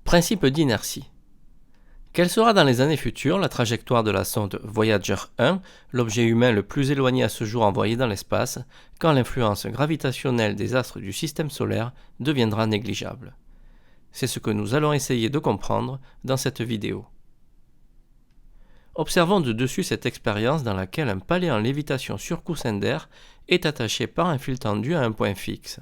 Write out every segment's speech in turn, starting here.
Principe d'inertie. Quelle sera dans les années futures la trajectoire de la sonde Voyager 1, l'objet humain le plus éloigné à ce jour envoyé dans l'espace, quand l'influence gravitationnelle des astres du système solaire deviendra négligeable? C'est ce que nous allons essayer de comprendre dans cette vidéo. Observons de dessus cette expérience dans laquelle un palais en lévitation sur coussin d'air est attaché par un fil tendu à un point fixe.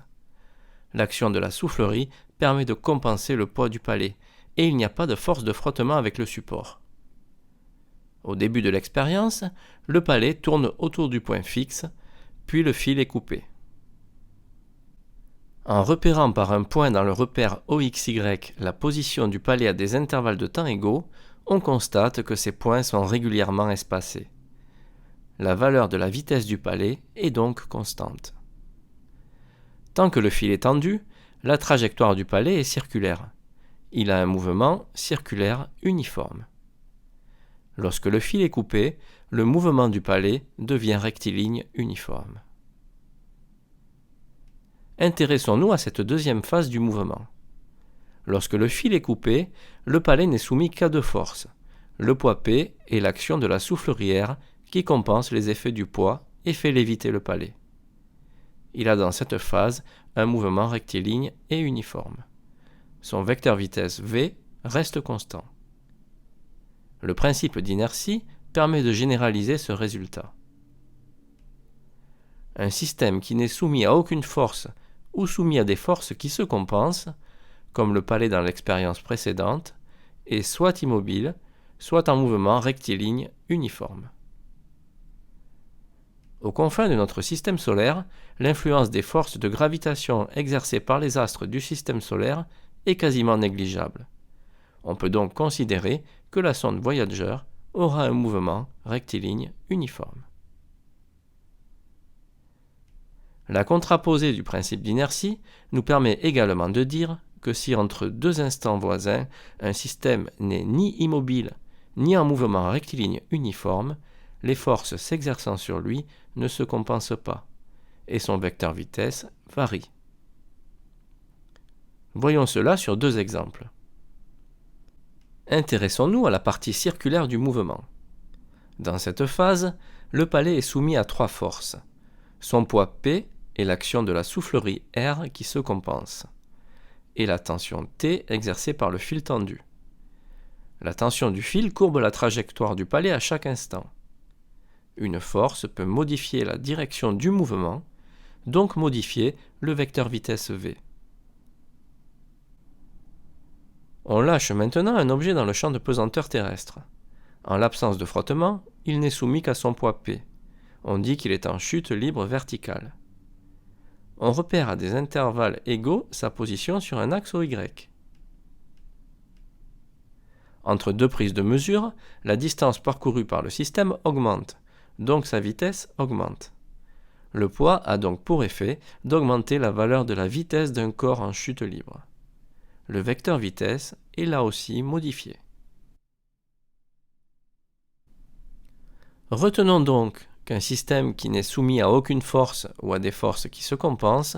L'action de la soufflerie permet de compenser le poids du palais, et il n'y a pas de force de frottement avec le support. Au début de l'expérience, le palais tourne autour du point fixe, puis le fil est coupé. En repérant par un point dans le repère OXY la position du palais à des intervalles de temps égaux, on constate que ces points sont régulièrement espacés. La valeur de la vitesse du palais est donc constante. Tant que le fil est tendu, la trajectoire du palais est circulaire. Il a un mouvement circulaire uniforme. Lorsque le fil est coupé, le mouvement du palais devient rectiligne uniforme. Intéressons-nous à cette deuxième phase du mouvement. Lorsque le fil est coupé, le palais n'est soumis qu'à deux forces, le poids P et l'action de la soufflerière qui compense les effets du poids et fait léviter le palais. Il a dans cette phase un mouvement rectiligne et uniforme. Son vecteur vitesse v reste constant. Le principe d'inertie permet de généraliser ce résultat. Un système qui n'est soumis à aucune force ou soumis à des forces qui se compensent, comme le palais dans l'expérience précédente, est soit immobile, soit en mouvement rectiligne uniforme. Aux confins de notre système solaire, l'influence des forces de gravitation exercées par les astres du système solaire est quasiment négligeable. On peut donc considérer que la sonde Voyager aura un mouvement rectiligne uniforme. La contraposée du principe d'inertie nous permet également de dire que si entre deux instants voisins, un système n'est ni immobile ni en mouvement rectiligne uniforme, les forces s'exerçant sur lui ne se compensent pas, et son vecteur vitesse varie. Voyons cela sur deux exemples. Intéressons-nous à la partie circulaire du mouvement. Dans cette phase, le palais est soumis à trois forces. Son poids P et l'action de la soufflerie R qui se compense, et la tension T exercée par le fil tendu. La tension du fil courbe la trajectoire du palais à chaque instant. Une force peut modifier la direction du mouvement, donc modifier le vecteur vitesse v. On lâche maintenant un objet dans le champ de pesanteur terrestre. En l'absence de frottement, il n'est soumis qu'à son poids P. On dit qu'il est en chute libre verticale. On repère à des intervalles égaux sa position sur un axe OY. Entre deux prises de mesure, la distance parcourue par le système augmente, donc sa vitesse augmente. Le poids a donc pour effet d'augmenter la valeur de la vitesse d'un corps en chute libre. Le vecteur vitesse est là aussi modifié. Retenons donc qu'un système qui n'est soumis à aucune force ou à des forces qui se compensent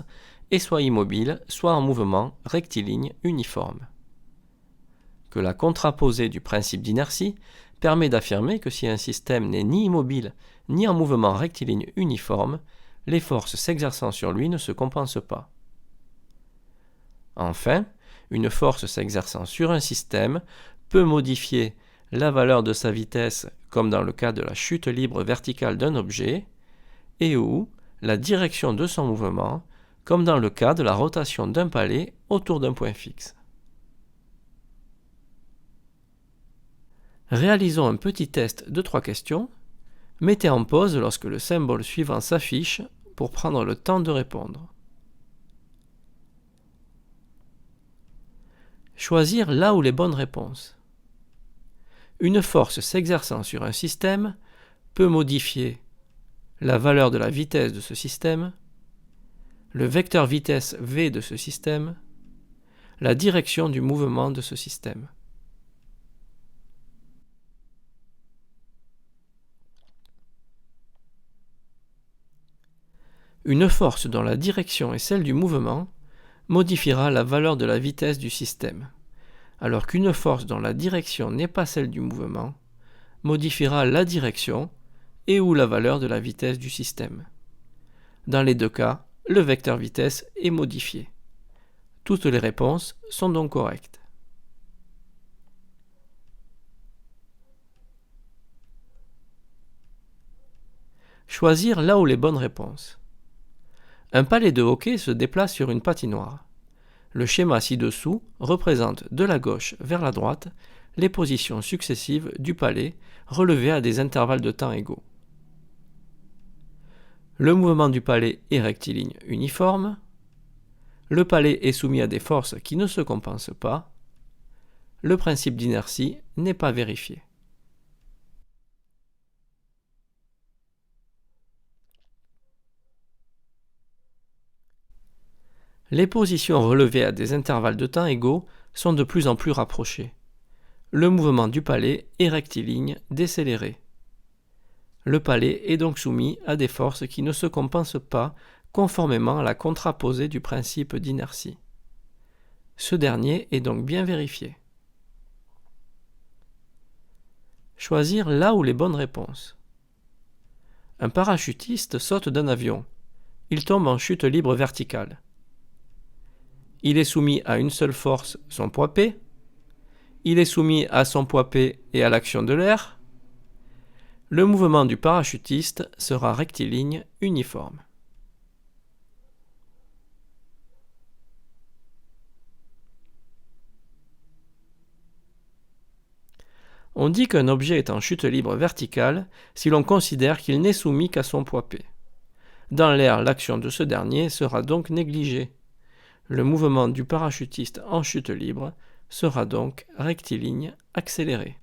est soit immobile, soit en mouvement rectiligne uniforme. Que la contraposée du principe d'inertie permet d'affirmer que si un système n'est ni immobile ni en mouvement rectiligne uniforme, les forces s'exerçant sur lui ne se compensent pas. Enfin, une force s'exerçant sur un système peut modifier la valeur de sa vitesse, comme dans le cas de la chute libre verticale d'un objet, et ou la direction de son mouvement, comme dans le cas de la rotation d'un palais autour d'un point fixe. Réalisons un petit test de 3 questions. Mettez en pause lorsque le symbole suivant s'affiche pour prendre le temps de répondre. Choisir là où les bonnes réponses. Une force s'exerçant sur un système peut modifier la valeur de la vitesse de ce système, le vecteur vitesse v de ce système, la direction du mouvement de ce système. Une force dont la direction est celle du mouvement modifiera la valeur de la vitesse du système. alors qu'une force dont la direction n'est pas celle du mouvement modifiera la direction et ou la valeur de la vitesse du système. Dans les deux cas, le vecteur vitesse est modifié. Toutes les réponses sont donc correctes. Choisir là où les bonnes réponses. Un palais de hockey se déplace sur une patinoire. Le schéma ci-dessous représente de la gauche vers la droite les positions successives du palais relevées à des intervalles de temps égaux. Le mouvement du palais est rectiligne uniforme. Le palais est soumis à des forces qui ne se compensent pas. Le principe d'inertie n'est pas vérifié. Les positions relevées à des intervalles de temps égaux sont de plus en plus rapprochées. Le mouvement du palais est rectiligne décéléré. Le palais est donc soumis à des forces qui ne se compensent pas conformément à la contraposée du principe d'inertie. Ce dernier est donc bien vérifié. Choisir là où les bonnes réponses. Un parachutiste saute d'un avion. Il tombe en chute libre verticale. Il est soumis à une seule force, son poids P. Il est soumis à son poids P et à l'action de l'air. Le mouvement du parachutiste sera rectiligne uniforme. On dit qu'un objet est en chute libre verticale si l'on considère qu'il n'est soumis qu'à son poids P. Dans l'air, l'action de ce dernier sera donc négligée. Le mouvement du parachutiste en chute libre sera donc rectiligne accéléré.